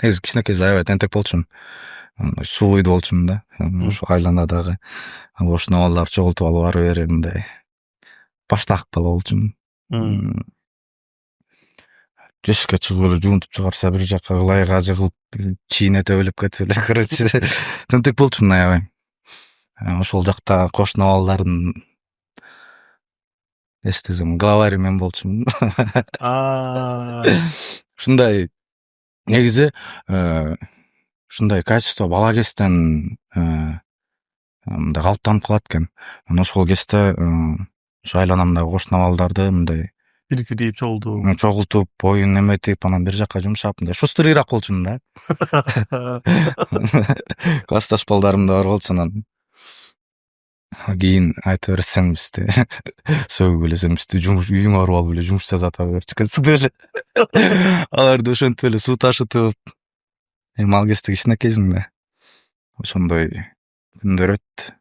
Негизи кичинекей аябай тентек болчумун. Суу куйду болчумун да. Ошо айланадагы кошуна балдарды чогултуп алып ары бери мындай баштаак бала болчумун. Эшикке чыгып эле жуунтуп чыгарса бир жакка кылай кажы кылып чийине төбөлөп кетип эле короче тентек болчумун аябай. Ошол жакта кошуна балдардын эстесем главарь мен болчумун. Ушундай негизи ушундай качество бала кезден мындай калыптанып калат экен. Анан ошол кезде ошо айланамдагы кошуна балдарды мындай бириктирип чогултуп чогултуп, боюн эметип, анан бир жакка жумшап, мындай шустрыйраак болчумун да. Классташ балдарым да бар болчу, анан кийин айта берсең бизде сөгүп эле сен бизди үйүңө барып алып эле жумуш жасата берчү экенсиң деп эле аларды ошентип эле суу ташытып, эми ал кезде кичинекейсиң да. Ошондой күндөр өттү.